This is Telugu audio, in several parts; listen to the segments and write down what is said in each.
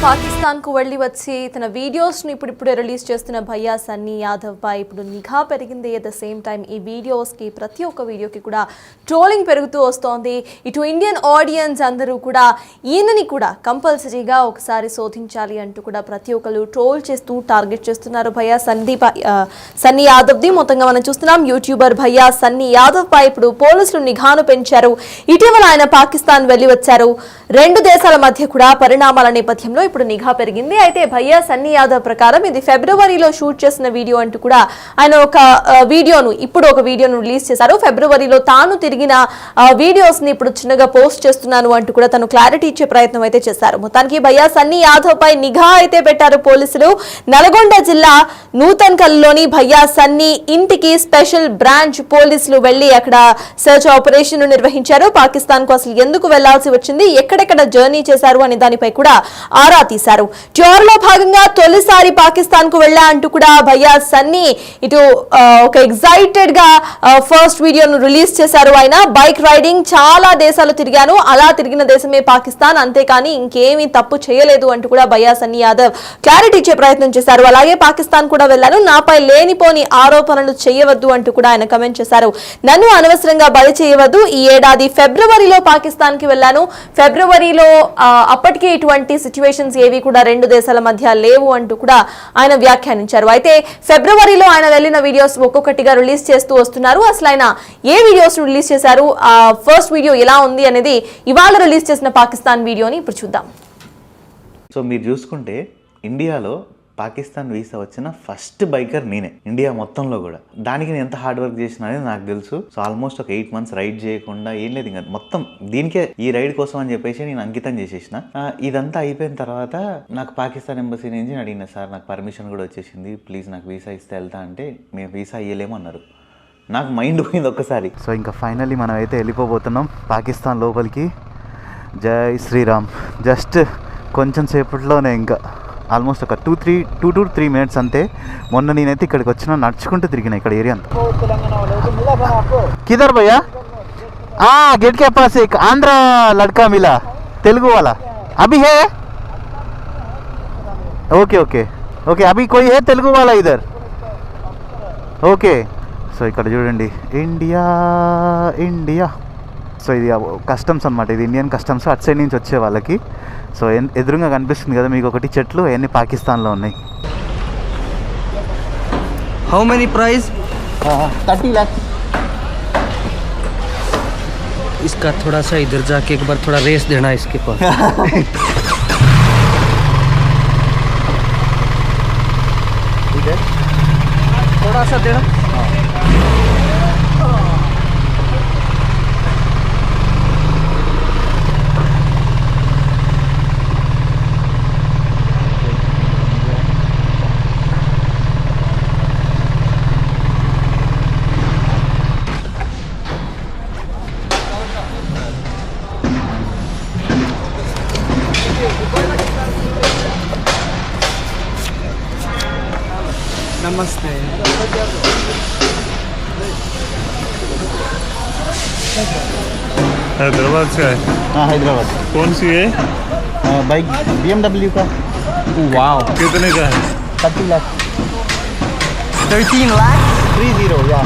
పాకిస్తాన్ కు వెళ్లి వచ్చి తన వీడియోస్ ని ఇప్పుడే రిలీజ్ చేస్తున్న భయ్యా సన్నీ యాదవ్ పై ఇప్పుడు నిఘా పెరిగింది. అట్ ద సేమ్ టైం ఈ వీడియోస్ కి ప్రతి ఒక్క వీడియోకి కూడా ట్రోలింగ్ పెరుగుతూ వస్తోంది. ఇటు ఇండియన్ ఆడియన్స్ అందరూ కూడా ఈయనని కూడా కంపల్సరీగా ఒకసారి శోధించాలి అంటూ కూడా ప్రతి ఒక్కరు ట్రోల్ చేస్తూ టార్గెట్ చేస్తున్నారు భయ్యా సన్నీ యాదవ్ ది. మొత్తంగా మనం చూస్తున్నాం యూట్యూబర్ భయ్యా సన్నీ యాదవ్ పై ఇప్పుడు పోలీసులు నిఘాను పెంచారు. ఇటీవల ఆయన పాకిస్తాన్ వెళ్లి వచ్చారు. రెండు దేశాల మధ్య కూడా పరిణామాల నేపథ్యంలో ఇప్పుడు నిఘా పెరిగింది. అయితే భయ్యా సన్నీ యాదవ్ ప్రకారం ఇది ఫిబ్రవరిలో షూట్ చేసిన వీడియో అంటూ కూడా ఆయన ఒక వీడియోను రిలీజ్ చేశారు. ఫిబ్రవరిలో తాను తిరిగిన వీడియోస్ ని ఇప్పుడు చిన్నగా పోస్ట్ చేస్తున్నాను అంటూ కూడా తను క్లారిటీ ఇచ్చే ప్రయత్నం అయితే చేశారు. మొత్తానికి భయ్యా సన్నీ యాదవ్ పై నిఘా అయితే పెట్టారు పోలీసులు. నల్గొండ జిల్లా నూతన్కల్లోని భయ్యా సన్నీ ఇంటికి స్పెషల్ బ్రాంచ్ పోలీసులు వెళ్లి అక్కడ సర్చ్ ఆపరేషన్ నిర్వహించారు. పాకిస్తాన్ కు అసలు ఎందుకు వెళ్లాల్సి వచ్చింది, ఎక్కడెక్కడ జర్నీ చేశారు అనే దానిపై కూడా ఆరా తీశారు. టూర్ లో భాగంగా తొలిసారి పాకిస్తాన్ కు వెళ్ళా అంటూ కూడా భయ్యా సన్నీ ఇటు ఒక ఎక్సైటెడ్ గా ఫస్ట్ వీడియోను రిలీజ్ చేశారు. ఆయన బైక్ రైడింగ్ చాలా దేశాలు తిరిగాను, అలా తిరిగిన దేశమే పాకిస్తాన్, అంతేకాని ఇంకేమీ తప్పు చేయలేదు అంటూ కూడా భయ్యా సన్నీ యాదవ్ క్లారిటీ ఇచ్చే ప్రయత్నం చేశారు. అలాగే పాకిస్తాన్ కూడా వెళ్ళాను, నాపై లేనిపోని ఆరోపణలు చేయవద్దు అంటూ కూడా ఆయన కమెంట్ చేశారు. నన్ను అనవసరంగా బలి చేయవద్దు, ఈ ఏడాది ఫిబ్రవరిలో పాకిస్తాన్ కి వెళ్ళాను, ఫిబ్రవరిలో అప్పటికే ఇటువంటి సిచ్యువేషన్స్ ఏవి కూడా రెండు దేశాల మధ్య లేవు అంటూ కూడా ఆయన వ్యాఖ్యానించారు. అయితే ఫిబ్రవరిలో ఆయన వెళ్ళిన వీడియోస్ ఒక్కొక్కటిగా రిలీజ్ చేస్తూ వస్తున్నారు. అసలు ఆయన ఏ వీడియోస్ రిలీజ్ చేశారు, ఫస్ట్ వీడియో ఎలా ఉంది అనేది ఇవాళ రిలీజ్ చేసిన పాకిస్తాన్ వీడియోని ఇప్పుడు చూద్దాం. సో మీరు చూసుకుంటే ఇండియాలో పాకిస్తాన్ వీసా వచ్చిన ఫస్ట్ బైకర్ నేనే, ఇండియా మొత్తంలో కూడా. దానికి నేను ఎంత హార్డ్ వర్క్ చేసిన అనేది నాకు తెలుసు. సో ఆల్మోస్ట్ ఒక 8 months రైడ్ చేయకుండా ఏం లేదు, ఇంకా మొత్తం దీనికే, ఈ రైడ్ కోసం అని చెప్పేసి నేను అంకితం చేసేసిన. ఇదంతా అయిపోయిన తర్వాత నాకు పాకిస్తాన్ ఎంబసీ నుంచి అడిగిన, సార్ నాకు పర్మిషన్ కూడా వచ్చేసింది, ప్లీజ్ నాకు వీసా ఇస్తే వెళ్తా అంటే, మేము వీసా ఇయ్యలేము అన్నారు. నాకు మైండ్ పోయింది ఒక్కసారి. సో ఇంకా ఫైనల్లీ మనం అయితే వెళ్ళిపోబోతున్నాం పాకిస్తాన్ లోపలికి. జై శ్రీరామ్. జస్ట్ కొంచెం సేపట్లోనే, ఇంకా ఆల్మోస్ట్ ఒక 2 to 3 minutes అంతే. మొన్న నేనైతే ఇక్కడికి వచ్చిన నడుచుకుంటూ తిరిగిన ఇక్కడ ఏరియా అంతా. किधर भैया? गेट के पास एक आंध्रा लड़का मिला, तेलुगु वाला. अभी है? ओके ओके ओके, अभी कोई है तेलुगु वाला इधर? ఓకే. సో ఇక్కడ చూడండి, ఇండియా ఇండియా. సో ఇది కస్టమ్స్ అనమాట, ఇది ఇండియన్ కస్టమ్స్. అటు సైడ్ నుంచి వచ్చే వాళ్ళకి. సో ఎదురుగా కనిపిస్తుంది కదా మీకు ఒకటి చెట్లు, అవన్నీ పాకిస్తాన్లో ఉన్నాయి. How many price? 30 lakhs. इसका थोड़ा सा इधर जाके एक बार थोड़ा रेस देना इसके पास. इधर थोड़ा सा देना. नमस्ते. हैदराबाद से है? हाँ हैदराबाद. कौन सी है? बाइक BMW का. वाओ. कितने का है? 30 lakhs. 13 lakhs? 30, yeah.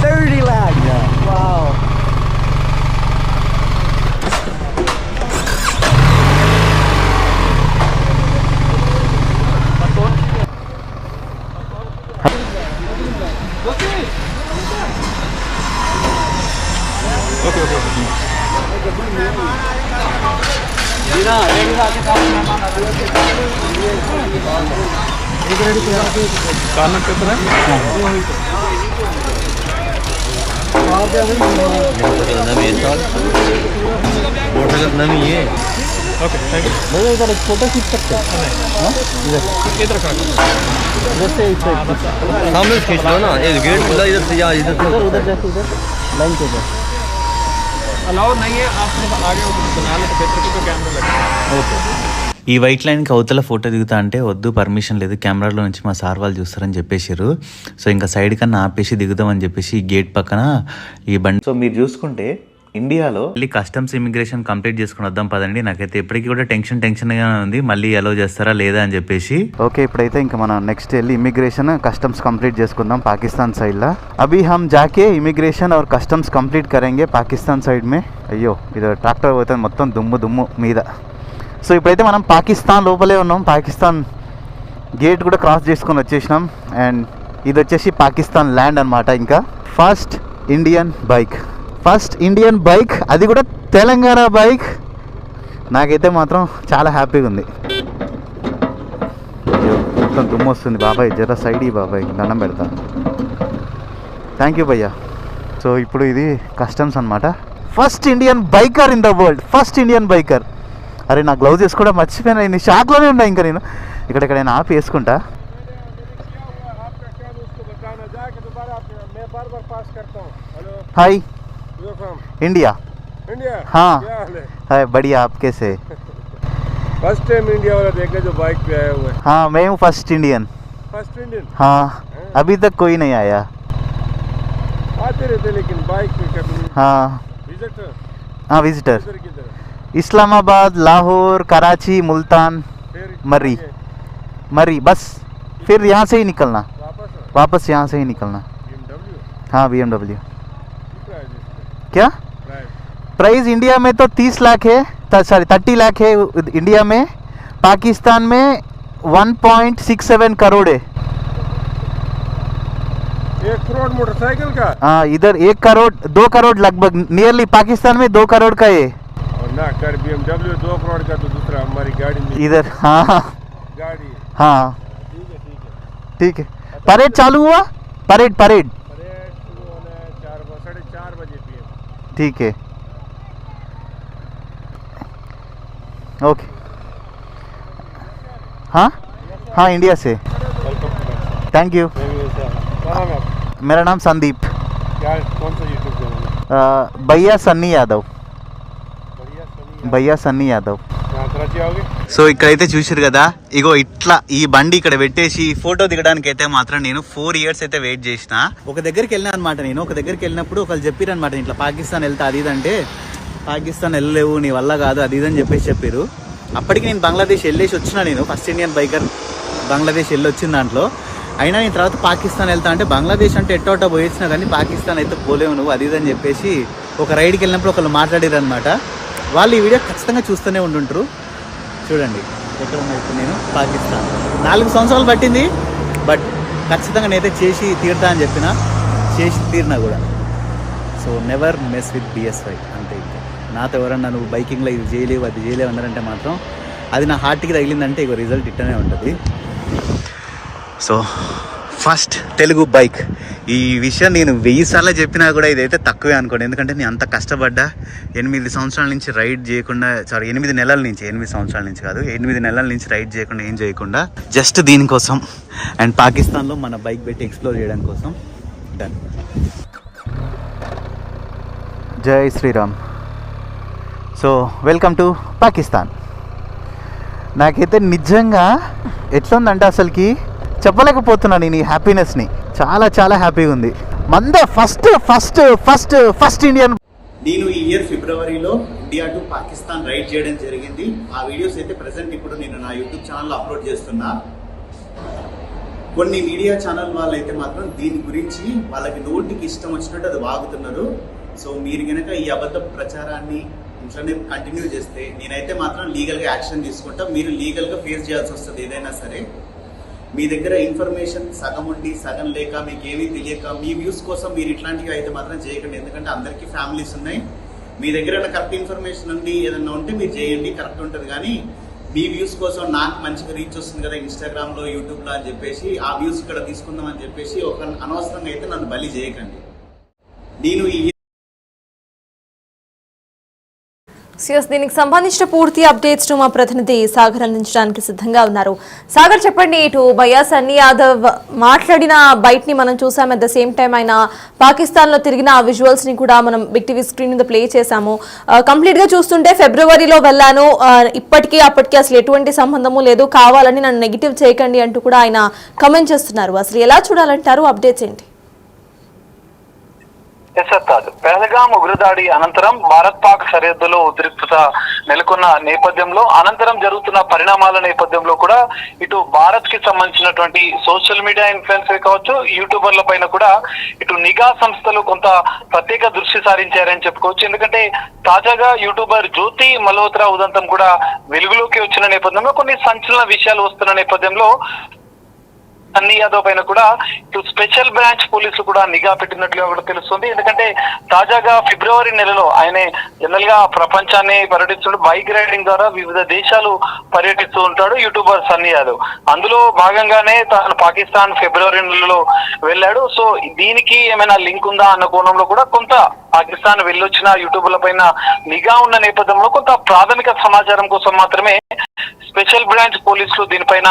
30 lakhs. Yeah. Wow. कानक कितना? नवी है. Okay thank you. भैया इधर एक फोटो खींच सकते हैं? इधर का इधर से सामने से खींच लो ना, ये गेट खुला इधर से, यार इधर से. उधर जाके इधर लाइन के इधर अलाउ नहीं है, आप आगे बना लो तो कैमरा लगा. ओके. ఈ వైట్ లైన్కి అవతల ఫోటో దిగుతా అంటే వద్దు, పర్మిషన్ లేదు, కెమెరాలో నుంచి మా సార్ వాళ్ళు చూస్తారని చెప్పేసారు. సో ఇంకా సైడ్ కన్నా ఆపేసి దిగుదామని చెప్పేసి ఈ గేట్ పక్కన ఈ బండి. సో మీరు చూసుకుంటే ఇండియాలో మళ్ళీ కస్టమ్స్ ఇమిగ్రేషన్ కంప్లీట్ చేసుకుని వద్దాం పదండి. నాకైతే ఇప్పటికీ కూడా టెన్షన్ గా ఉంది, మళ్ళీ అలౌ చేస్తారా లేదా అని చెప్పేసి. ఓకే, ఇప్పుడైతే ఇంకా మనం నెక్స్ట్ వెళ్ళి ఇమిగ్రేషన్ కస్టమ్స్ కంప్లీట్ చేసుకుందాం పాకిస్తాన్ సైడ్లో. అభి హమ్ జాకే ఇమిగ్రేషన్ और కస్టమ్స్ కంప్లీట్ కరేంగే పాకిస్తాన్ సైడ్ మే. అయ్యో, ఇది ట్రాక్టర్ పోతుంది మొత్తం దుమ్ము మీద. సో ఇప్పుడైతే మనం పాకిస్తాన్ లోపలే ఉన్నాం. పాకిస్తాన్ గేట్ కూడా క్రాస్ చేసుకొని వచ్చేసినాం. అండ్ ఇది వచ్చేసి పాకిస్తాన్ ల్యాండ్ అనమాట. ఇంకా ఫస్ట్ ఇండియన్ బైక్, అది కూడా తెలంగాణ బైక్. నాకైతే మాత్రం చాలా హ్యాపీగా ఉంది. అయ్యో, మొత్తం దుమ్ము వస్తుంది. బాబాయ్ జర సైడ్ ఈ బాబాయ్, దండం పెడతా. థ్యాంక్ యూ భయ్యా. సో ఇప్పుడు ఇది కస్టమ్స్ అనమాట. First Indian biker in the world, first Indian biker. అరే, నా గ్లౌజ్ వేసుకోవడం మర్చిపోయినా. నేను షాక్లోనే ఉన్నా. ఇంకా నేను ఇక్కడెక్కడైనా ఆపి వేసుకుంటా. హాయ్, इंडिया हाँ है बढ़िया. आप कैसे? फर्स्ट टाइम इंडिया वाला देखा जो बाइक पे आया हुआ है. हाँ, मैं हूँ फर्स्ट इंडियन. हाँ, अभी तक कोई नहीं आया. आते रहते लेकिन बाइक पे कभी. हाँ विजिटर. इस्लामाबाद, लाहौर, कराची, मुल्तान, मरी बस. फिर यहाँ से ही निकलना, वापस यहाँ से ही निकलना. हाँ, BMW. क्या प्राइस इंडिया में तो 30 लाख है, 30 लाख है इंडिया में. पाकिस्तान में 1.67 करोड़ है. 1 करोड़ मोटरसाइकिल का. हाँ, इधर 1 करोड़ 2 करोड़ लगभग नियरली. पाकिस्तान में 2 करोड़ का है. और ना कर BMW 2 करोड़ का तो दूसरा हमारी गाड़ी में इधर. हाँ गाड़ी. हाँ ठीक है. परेड चालू हुआ. परेड 4:30 बजे PM. ठीक है, ओके. हाँ इंडिया से. Thank you. मेरा नाम संदीप. क्या कौन सा यूट्यूब चैनल है? भैया सन्नी यादव. భయ్యా సన్నీ యాదవ్. సో ఇక్కడైతే చూసారు కదా, ఇగో ఇట్లా ఈ బండి ఇక్కడ పెట్టేసి ఫోటో దిగడానికి అయితే మాత్రం నేను 4 years అయితే వెయిట్ చేసిన. ఒక దగ్గరికి వెళ్ళినా అనమాట. నేను ఒక దగ్గరికి వెళ్ళినప్పుడు ఒకళ్ళు చెప్పారు అనమాట, ఇట్లా పాకిస్తాన్ వెళ్తా అది ఇదంటే, పాకిస్తాన్ వెళ్ళలేవు నీ వల్ల కాదు అది ఇదని చెప్పారు. అప్పటికి నేను బంగ్లాదేశ్ వెళ్ళేసి వచ్చిన. నేను ఫస్ట్ ఇండియన్ బైకర్ బంగ్లాదేశ్ వెళ్ళి వచ్చిన దాంట్లో. అయినా నేను తర్వాత పాకిస్తాన్ వెళ్తా అంటే, బంగ్లాదేశ్ అంటే ఎట్టోటా పోయించినా కానీ పాకిస్తాన్ అయితే పోలేవు నువ్వు అది ఇదని చెప్పేసి ఒక రైడ్కి వెళ్ళినప్పుడు ఒకళ్ళు మాట్లాడారు అనమాట. వాళ్ళు ఈ వీడియో ఖచ్చితంగా చూస్తూనే ఉంటుంటారు. చూడండి ఎక్కడ ఉన్నా ఇప్పుడు నేను పాకిస్తాన్. 4 సంవత్సరాలు పట్టింది, బట్ ఖచ్చితంగా నేనైతే చేసి తీరుతా అని చెప్పిన, చేసి తీరినా కూడా. So never mess with BSY అంతే. ఇంకా నాతో ఎవరన్నా నువ్వు బైకింగ్లో ఇది చేయలేవు అది చేయలేవు అన్నారంటే మాత్రం అది నా హార్ట్కి తగిలిందంటే ఇక రిజల్ట్ ఇట్టనే ఉంటుంది. So first Telugu bike. ఈ విషయం నేను 1000 సార్లు చెప్పినా కూడా ఇదైతే తక్కువే అనుకోండి. ఎందుకంటే నేను అంత కష్టపడ్డా. 8 సంవత్సరాల నుంచి రైడ్ చేయకుండా, 8 నెలల నుంచి, 8 సంవత్సరాల నుంచి కాదు, 8 నెలల నుంచి రైడ్ చేయకుండా ఏం చేయకుండా జస్ట్ దీనికోసం అండ్ పాకిస్తాన్లో మన బైక్ పెట్టి ఎక్స్ప్లోర్ చేయడం కోసం. డన్. జై Shriram. So welcome to Pakistan. నాకైతే నిజంగా ఎట్లుందంటే అసలుకి చెప్పలేకపోతున్నాను నేను ఈ హ్యాపీనెస్ని. చాలా చాలా హ్యాపీగా ఉంది. మందే ఫస్ట్ ఇండియన్. నేను ఈ ఇయర్ ఫిబ్రవరిలో ఇండియా టు పాకిస్తాన్ రైడ్ చేయడం జరిగింది. ఆ వీడియోస్ అయితే ప్రెసెంట్ ఇప్పుడు నేను నా యూట్యూబ్ ఛానల్లో అప్లోడ్ చేస్తున్నా. కొన్ని మీడియా ఛానల్ వాళ్ళు అయితే మాత్రం దీని గురించి వాళ్ళకి నోటికి ఇష్టం వచ్చినట్టు అది వాగుతున్నారు. సో మీరు కనుక ఈ అబద్ధ ప్రచారాన్ని ఇట్లనే కంటిన్యూ చేస్తే నేనైతే మాత్రం లీగల్గా యాక్షన్ తీసుకుంటా. మీరు లీగల్గా ఫేస్ చేయాల్సి వస్తుంది ఏదైనా సరే. మీ దగ్గర ఇన్ఫర్మేషన్ సగం ఉండి సగం లేక మీకు ఏమీ తెలియక మీ వ్యూస్ కోసం మీరు ఇట్లాంటివి అయితే మాత్రం చేయకండి. ఎందుకంటే అందరికీ ఫ్యామిలీస్ ఉన్నాయి. మీ దగ్గర కరెక్ట్ ఇన్ఫర్మేషన్ ఉంది ఏదన్నా ఉంటే మీరు చేయండి, కరెక్ట్ ఉంటుంది. కానీ మీ వ్యూస్ కోసం నాకు మంచిగా రీచ్ వస్తుంది కదా ఇన్స్టాగ్రామ్లో యూట్యూబ్లో అని చెప్పేసి ఆ వ్యూస్ ఇక్కడ తీసుకుందాం అని చెప్పేసి ఒక అనవసరంగా అయితే నన్ను బలి చేయకండి. నేను ఈ దీనికి సంబంధించిన పూర్తి అప్డేట్స్ మా ప్రతినిధి సాగర్ అందించడానికి సిద్ధంగా ఉన్నారు. సాగర్ చెప్పండి, ఇటు భయ్యా సన్నీ యాదవ్ మాట్లాడిన బైట్ ని మనం చూసాం. అట్ ద సేమ్ టైం ఆయన పాకిస్తాన్ లో తిరిగిన ఆ విజువల్స్ ని కూడా మనం బిగ్ టీవీ స్క్రీన్ మీద ప్లే చేశాము. కంప్లీట్ గా చూస్తుంటే ఫిబ్రవరిలో వెళ్ళాను, ఇప్పటికీ అప్పటికి అసలు ఎటువంటి సంబంధము లేదు, కావాలని నన్ను నెగిటివ్ చేయకండి అంటూ కూడా ఆయన కమెంట్ చేస్తున్నారు. అసలు ఎలా చూడాలంటారు? అప్డేట్స్ ఏంటి? పెహల్గాం ఉగ్రదాడి అనంతరం భారత్ పాక్ సరిహద్దులో ఉద్రిక్తత నెలకొన్న నేపథ్యంలో అనంతరం జరుగుతున్న పరిణామాల నేపథ్యంలో కూడా ఇటు భారత్ కి సంబంధించినటువంటి సోషల్ మీడియా ఇన్ఫ్లుయెన్సర్ కావచ్చు, యూట్యూబర్ల పైన కూడా ఇటు నిఘా సంస్థలు కొంత ప్రత్యేక దృష్టి సారించారని చెప్పుకోవచ్చు. ఎందుకంటే తాజాగా యూట్యూబర్ జ్యోతి మల్హోత్రా ఉదంతం కూడా వెలుగులోకి వచ్చిన నేపథ్యంలో కొన్ని సంచలన విషయాలు వస్తున్న నేపథ్యంలో సన్నీ యాదవ్ పైన కూడా ఇటు స్పెషల్ బ్రాంచ్ పోలీసులు కూడా నిఘా పెట్టినట్లుగా కూడా తెలుస్తుంది. ఎందుకంటే తాజాగా ఫిబ్రవరి నెలలో ఆయన జనరల్ గా ప్రపంచాన్ని పర్యటిస్తూ బైక్ రైడింగ్ ద్వారా వివిధ దేశాలు పర్యటిస్తూ ఉంటాడు యూట్యూబర్ సన్నీ యాదవ్. అందులో భాగంగానే తాను పాకిస్తాన్ ఫిబ్రవరి నెలలో వెళ్ళాడు. సో దీనికి ఏమైనా లింక్ ఉందా అన్న కోణంలో కూడా కొంత పాకిస్తాన్ వెళ్ళొచ్చిన యూట్యూబర్ల పైన నిఘా ఉన్న నేపథ్యంలో కొంత ప్రాథమిక సమాచారం కోసం మాత్రమే స్పెషల్ బ్రాంచ్ పోలీసులు దీనిపైన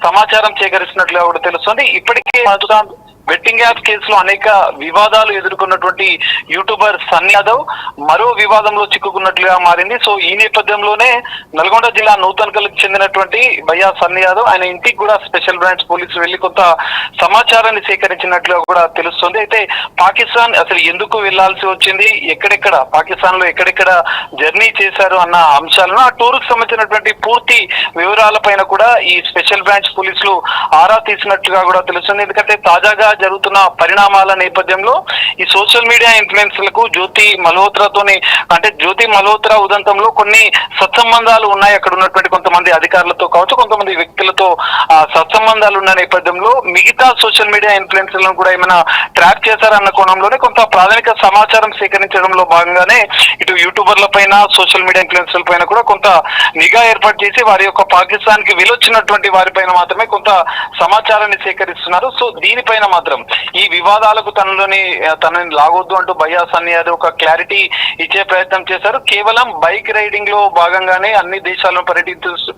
సమాచారం సేకరిస్తున్నట్లుగా కూడా తెలుస్తుంది. ఇప్పటికే బెట్టింగ్ యాప్ కేసులో అనేక వివాదాలు ఎదుర్కొన్నటువంటి యూట్యూబర్ సన్నీ యాదవ్ మరో వివాదంలో చిక్కుకున్నట్లుగా మారింది. సో ఈ నేపథ్యంలోనే నల్గొండ జిల్లా నూతన్కల్కి చెందినటువంటి భయ్యా సన్నీ యాదవ్ ఆయన ఇంటికి కూడా స్పెషల్ బ్రాంచ్ పోలీసులు వెళ్లి కొంత సమాచారాన్ని సేకరించినట్లుగా కూడా తెలుస్తుంది. అయితే పాకిస్తాన్ అసలు ఎందుకు వెళ్లాల్సి వచ్చింది, ఎక్కడెక్కడ పాకిస్తాన్ లో ఎక్కడెక్కడ జర్నీ చేశారు అన్న అంశాలను, ఆ టూర్ కు సంబంధించినటువంటి పూర్తి వివరాలపైన కూడా ఈ స్పెషల్ బ్రాంచ్ పోలీసులు ఆరా తీసినట్లుగా కూడా తెలుస్తుంది. ఎందుకంటే తాజాగా జరుగుతున్న పరిణామాల నేపథ్యంలో ఈ సోషల్ మీడియా ఇన్ఫ్లుయెన్సర్లకు జ్యోతి మల్హోత్రా ఉదంతంలో కొన్ని సత్సంబంధాలు ఉన్నాయి. అక్కడ ఉన్నటువంటి కొంతమంది అధికారులతో కావచ్చు, కొంతమంది వ్యక్తులతో సత్సంబంధాలు ఉన్న నేపథ్యంలో మిగతా సోషల్ మీడియా ఇన్ఫ్లుయెన్సర్లను కూడా ఏమైనా ట్రాప్ చేశారన్న కోణంలోనే కొంత ప్రాథమిక సమాచారం సేకరించడంలో భాగంగానే ఇటు యూట్యూబర్ల పైన సోషల్ మీడియా ఇన్ఫ్లుయెన్సర్ల పైన కూడా కొంత నిఘా ఏర్పాటు చేసి వారి యొక్క పాకిస్తాన్ కి వెళ్ళొచ్చినటువంటి వారిపైన మాత్రమే కొంత సమాచారాన్ని సేకరిస్తున్నారు. సో దీనిపైన మాత్రం ఈ వివాదాలకు తనని లాగొద్దు అంటూ భయ్యా సన్నీ యాదవ్ ఒక క్లారిటీ ఇచ్చే ప్రయత్నం చేశారు. కేవలం బైక్ రైడింగ్ లో భాగంగానే అన్ని దేశాలను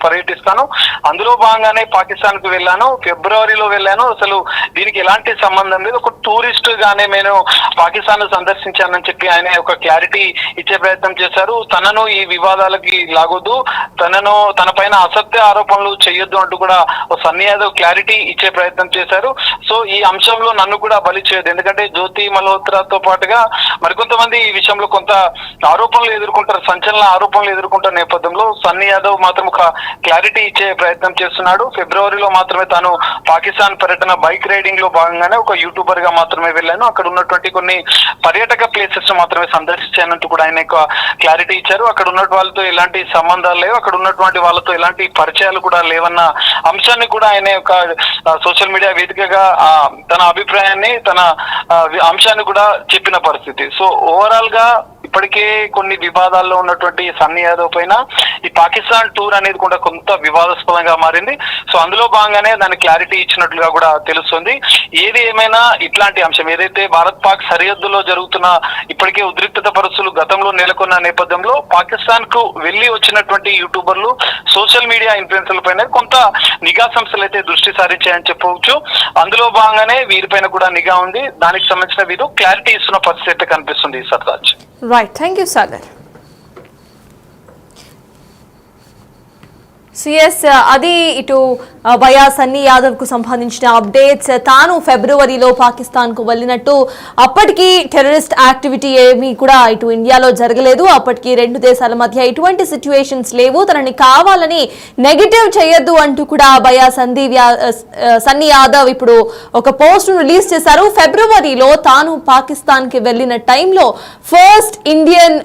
పర్యటిస్తాను, అందులో భాగంగానే పాకిస్తాన్ కు వెళ్ళాను, ఫిబ్రవరిలో వెళ్ళాను, అసలు దీనికి ఎలాంటి సంబంధం లేదు, ఒక టూరిస్ట్ గానే నేను పాకిస్తాన్ ను సందర్శించానని చెప్పి ఆయన ఒక క్లారిటీ ఇచ్చే ప్రయత్నం చేశారు. తనను ఈ వివాదాలకి లాగొద్దు, తన పైన అసత్య ఆరోపణలు చేయొద్దు అంటూ కూడా సన్నీ యాదవ్ క్లారిటీ ఇచ్చే ప్రయత్నం చేశారు. సో ఈ అంశంలో నన్ను కూడా బలి చేయదు, ఎందుకంటే జ్యోతి మల్హోత్రాతో పాటుగా మరికొంతమంది ఈ విషయంలో కొంత సంచలన ఆరోపణలు ఎదుర్కొంటున్న నేపథ్యంలో సన్నీ యాదవ్ మాత్రం ఒక క్లారిటీ ఇచ్చే ప్రయత్నం చేస్తున్నాడు. ఫిబ్రవరిలో మాత్రమే తాను పాకిస్తాన్ పర్యటన బైక్ రైడింగ్ లో భాగంగానే ఒక యూట్యూబర్ గా మాత్రమే వెళ్ళాను, అక్కడ ఉన్నటువంటి కొన్ని పర్యాటక ప్లేసెస్ మాత్రమే సందర్శించానంటూ కూడా ఆయన క్లారిటీ ఇచ్చారు. అక్కడ ఉన్న వాళ్ళతో ఎలాంటి సంబంధాలు లేవు, అక్కడ ఉన్నటువంటి వాళ్ళతో ఎలాంటి పరిచయాలు కూడా లేవన్న అంశాన్ని కూడా ఆయన ఒక సోషల్ మీడియా వేదికగా తన అభిప్రాయాన్ని తన అంశాన్ని కూడా చెప్పిన పరిస్థితి. సో ఓవరాల్ గా ఇప్పటికే కొన్ని వివాదాల్లో ఉన్నటువంటి సన్నీ యాదవ్ పైన ఈ పాకిస్తాన్ టూర్ అనేది కూడా కొంత వివాదాస్పదంగా మారింది. సో అందులో భాగంగానే దాని క్లారిటీ ఇచ్చినట్లుగా కూడా తెలుస్తుంది. ఏది ఏమైనా ఇట్లాంటి అంశం ఏదైతే భారత్ పాక్ సరిహద్దులో జరుగుతున్న ఇప్పటికే ఉద్రిక్తత పరిస్థితులు గతంలో నెలకొన్న నేపథ్యంలో పాకిస్తాన్ కు వెళ్లి వచ్చినటువంటి యూట్యూబర్లు సోషల్ మీడియా ఇన్ఫ్లుయెన్సర్ల పైన కొంత నిఘా సంస్థలు అయితే దృష్టి సారించాయని చెప్పవచ్చు. అందులో భాగంగానే వీరిపైన కూడా నిఘా ఉంది. దానికి సంబంధించిన వీరు క్లారిటీ ఇస్తున్న పరిస్థితి అయితే కనిపిస్తుంది. సత్రాజ్. Right, thank you Sagar. CS అది ఇటు భయ్యా సన్నీ యాదవ్ కు సంబంధించిన అప్డేట్స్. తాను ఫిబ్రవరిలో పాకిస్తాన్ కు వెళ్ళినట్టు, అప్పటికి టెర్రరిస్ట్ యాక్టివిటీ ఏమీ కూడా ఇటు ఇండియాలో జరగలేదు, అప్పటికి రెండు దేశాల మధ్య ఎటువంటి సిచ్యువేషన్స్ లేవు, తనని కావాలని నెగటివ్ చేయొద్దు అంటూ కూడా భయ్యా సన్నీ యాదవ్ ఇప్పుడు ఒక పోస్ట్ రిలీజ్ చేశారు. ఫిబ్రవరిలో తాను పాకిస్తాన్ కి వెళ్ళిన టైంలో ఫస్ట్ ఇండియన్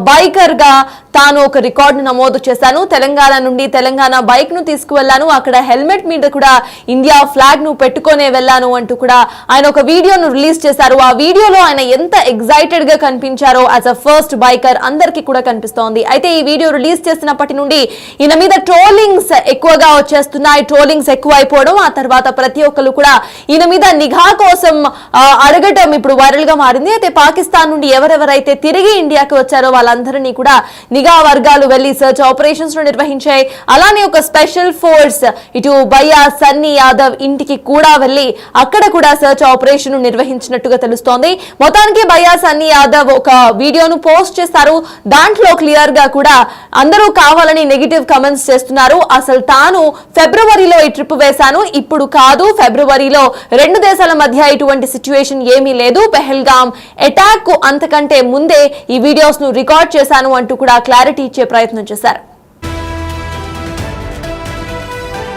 బైకర్ గా తాను ఒక రికార్డు నమోదు చేశాను, తెలంగాణ నుండి తెలంగాణ బైక్ ను తీసుకువెళ్లాను, అక్కడ హెల్మెట్ మీద కూడా ఇండియా ఫ్లాగ్ ను పెట్టుకునే వెళ్ళాను అంటూ కూడా ఆయన ఒక వీడియోను రిలీజ్ చేశారు. ఆ వీడియోలో ఆయన ఎంత ఎక్సైటెడ్ గా కనిపించారో యాజ్ అ ఫస్ట్ బైకర్ అందరికీ కూడా కనిపిస్తోంది. అయితే ఈ వీడియో రిలీజ్ చేసినప్పటి నుండి ఈయన మీద ట్రోలింగ్స్ ఎక్కువగా వచ్చేస్తున్నాయి. ట్రోలింగ్స్ ఎక్కువైపోవడం, ఆ తర్వాత ప్రతి ఒక్కరు కూడా ఈయన మీద నిఘా కోసం అడగటం ఇప్పుడు వైరల్ గా మారింది. అయితే పాకిస్తాన్ నుండి ఎవరెవరైతే తిరిగి ఇండియాకి వచ్చారో వాళ్ళందరినీ కూడా నిఘా వర్గాలు వెళ్లి సర్చ్ ఆపరేషన్స్ ను నిర్వహించాయి. అలానే అలానే ఒక స్పెషల్ ఫోర్స్ ఇటు భయ్యా సన్నీ యాదవ్ ఇంటికి కూడా వెళ్లి అక్కడ కూడా సర్చ్ ఆపరేషన్ నిర్వహించినట్టుగా తెలుస్తోంది. మొత్తానికి భయ్యా సన్నీ యాదవ్ ఒక వీడియోను పోస్ట్ చేశారు. దాంట్లో క్లియర్ గా కూడా అందరూ కావాలని నెగిటివ్ కమెంట్స్ చేస్తున్నారు. అసలు తాను ఫిబ్రవరిలో ఈ ట్రిప్ వేశాను, ఇప్పుడు కాదు. ఫిబ్రవరిలో రెండు దేశాల మధ్య ఇటువంటి సిచ్యువేషన్ ఏమీ లేదు. పెహల్గాం అటాక్ కు అంతకంటే ముందే ఈ వీడియోస్ ను రికార్డ్ చేశాను అంటూ కూడా క్లారిటీ ఇచ్చే ప్రయత్నం చేశారు.